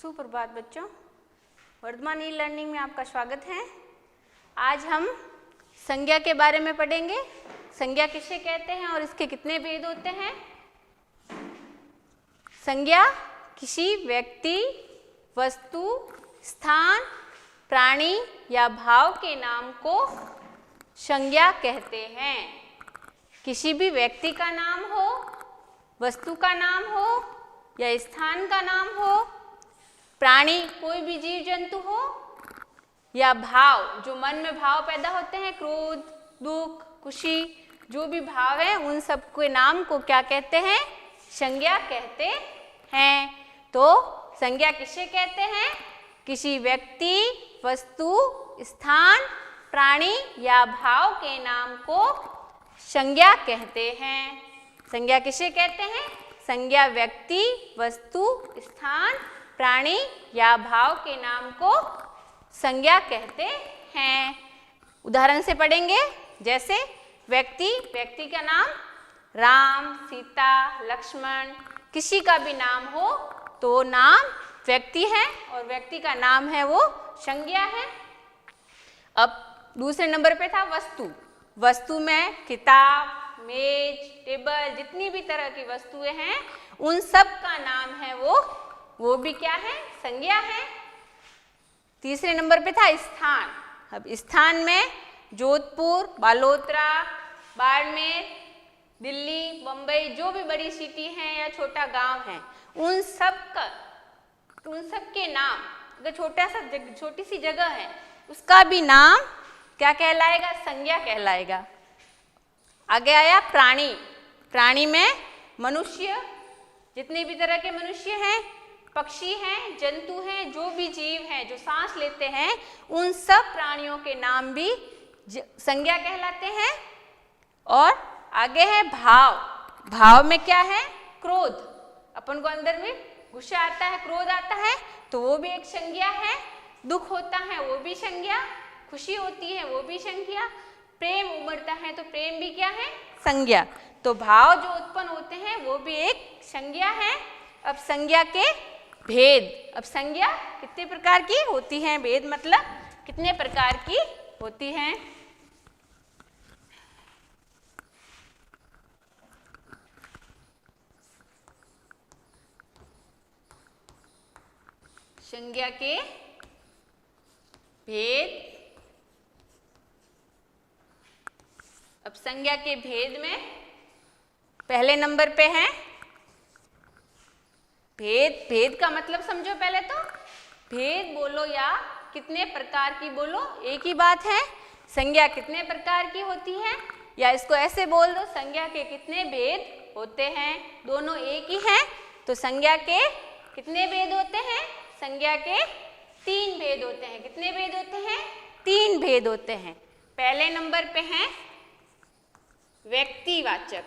सुप्रभात बच्चों, Varthaman e learning में आपका स्वागत है। आज हम संज्ञा के बारे में पढ़ेंगे। संज्ञा किसे कहते हैं और इसके कितने भेद होते हैं। संज्ञा किसी व्यक्ति, वस्तु, स्थान, प्राणी या भाव के नाम को संज्ञा कहते हैं। किसी भी व्यक्ति का नाम हो, वस्तु का नाम हो या स्थान का नाम हो, प्राणी कोई भी जीव जंतु हो या भाव, जो मन में भाव पैदा होते हैं, क्रोध, दुख, खुशी, जो भी भाव है, उन सब के नाम को क्या कहते हैं? संज्ञा कहते हैं। तो संज्ञा किसे कहते हैं? किसी व्यक्ति, वस्तु, स्थान, प्राणी या भाव के नाम को संज्ञा कहते हैं। संज्ञा किसे कहते हैं? संज्ञा व्यक्ति, वस्तु, स्थान, प्राणी या भाव के नाम को संज्ञा कहते हैं। उदाहरण से पढ़ेंगे। जैसे व्यक्ति, व्यक्ति का नाम राम, सीता, लक्ष्मण, किसी का भी नाम हो तो नाम व्यक्ति है और व्यक्ति का नाम है वो संज्ञा है। अब दूसरे नंबर पे था वस्तु। वस्तु में किताब, मेज, टेबल, जितनी भी तरह की वस्तुएं हैं, उन सब का नाम है वो भी क्या है? संज्ञा है। तीसरे नंबर पे था स्थान। अब स्थान में जोधपुर, बालोतरा, बाड़मेर, दिल्ली, बम्बई, जो भी बड़ी सिटी है या छोटा गांव है, उन सब के नाम, अगर छोटी सी जगह है, उसका भी नाम क्या कहलाएगा? संज्ञा कहलाएगा। आगे आया प्राणी। प्राणी में मनुष्य, जितने भी तरह के मनुष्य हैं, पक्षी हैं, जंतु हैं, जो भी जीव हैं जो सांस लेते हैं, उन सब प्राणियों के नाम भी संज्ञा कहलाते हैं। और आगे है भाव। भाव में क्या है? क्रोध। अपन को अंदर में गुस्सा आता है, क्रोध आता है, तो वो भी एक संज्ञा है। दुख होता है, वो भी संज्ञा। खुशी होती है, वो भी संज्ञा। प्रेम उमड़ता है तो प्रेम भी क्या है? संज्ञा। तो भाव जो उत्पन्न होते हैं वो भी एक संज्ञा है। अब संज्ञा के भेद। अब संज्ञा कितने प्रकार की होती हैं? भेद मतलब कितने प्रकार की होती हैं? संज्ञा के भेद। अब संज्ञा के भेद में पहले नंबर पे है भेद। भेद का मतलब समझो पहले तो। भेद बोलो या कितने प्रकार की बोलो, एक ही बात है। संज्ञा कितने प्रकार की होती है, या इसको ऐसे बोल दो, संज्ञा के कितने भेद होते हैं, दोनों एक ही हैं। तो संज्ञा के कितने भेद होते हैं? संज्ञा के 3 भेद होते हैं। कितने भेद होते हैं? 3 भेद होते हैं। पहले नंबर पे हैं व्यक्तिवाचक।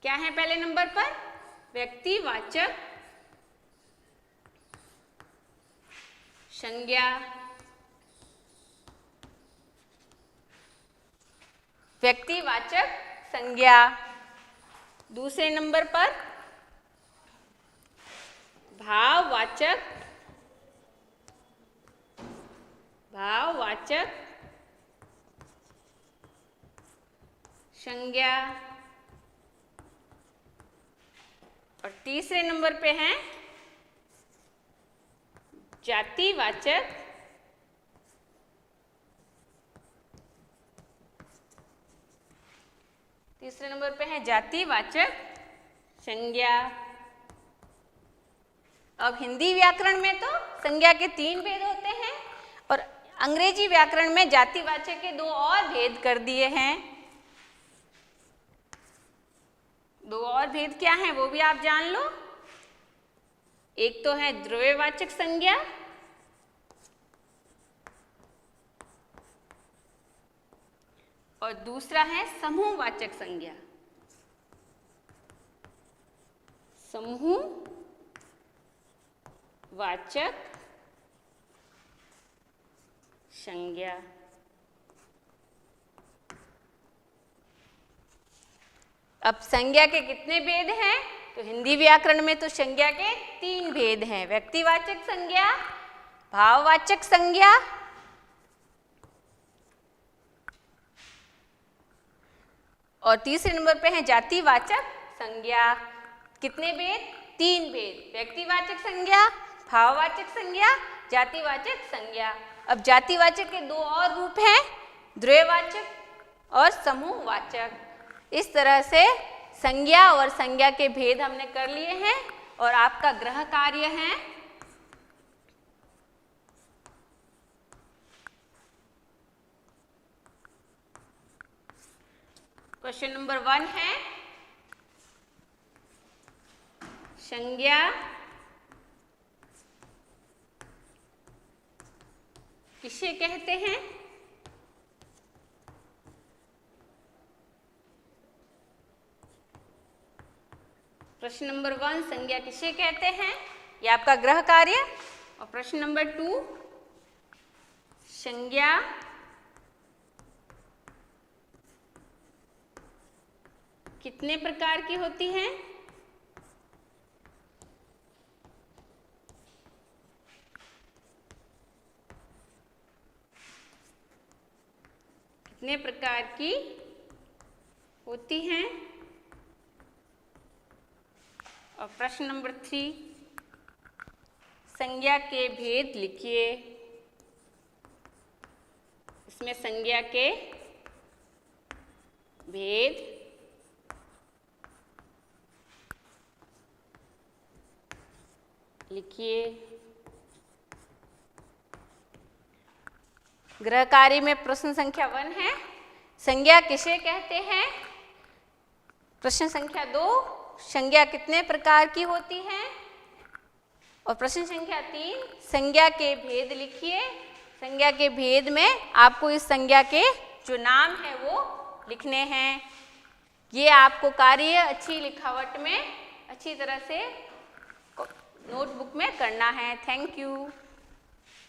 क्या है पहले नंबर पर? व्यक्तिवाचक संज्ञा। व्यक्तिवाचक संज्ञा। दूसरे नंबर पर भाववाचक संज्ञा। और तीसरे नंबर पे हैं जातिवाचक संज्ञा। अब हिंदी व्याकरण में तो संज्ञा के 3 भेद होते हैं और अंग्रेजी व्याकरण में जातिवाचक के 2 और भेद कर दिए हैं। 2 और भेद क्या हैं वो भी आप जान लो। एक तो है द्रव्यवाचक संज्ञा और दूसरा है समूहवाचक संज्ञा। समूहवाचक संज्ञा। अब संज्ञा के कितने भेद हैं? तो हिंदी व्याकरण में तो संज्ञा के 3 भेद हैं, व्यक्तिवाचक संज्ञा, भाववाचक संज्ञा और तीसरे नंबर पे है जातिवाचक संज्ञा। कितने भेद? 3 भेद, व्यक्तिवाचक संज्ञा, भाववाचक संज्ञा, जातिवाचक संज्ञा। अब जातिवाचक के 2 और रूप हैं, द्वयवाचक और समूहवाचक। इस तरह से संज्ञा और संज्ञा के भेद हमने कर लिए हैं और आपका गृह कार्य है क्वेश्चन नंबर 1 है संज्ञा किसे कहते हैं? प्रश्न नंबर 1 संज्ञा किसे कहते हैं, ये आपका गृह कार्य। और प्रश्न नंबर 2 संज्ञा कितने प्रकार की होती हैं? कितने प्रकार की होती हैं? और प्रश्न नंबर 3 संज्ञा के भेद लिखिए। इसमें संज्ञा के भेद लिखिए। गृह कार्य में प्रश्न संख्या 1 है संज्ञा किसे कहते हैं। प्रश्न संख्या 2 संज्ञा कितने प्रकार की होती है। और प्रश्न संख्या 3 संज्ञा के भेद लिखिए। संज्ञा के भेद में आपको इस संज्ञा के जो नाम है वो लिखने हैं। ये आपको कार्य अच्छी लिखावट में अच्छी तरह से नोटबुक में करना है। Thank you.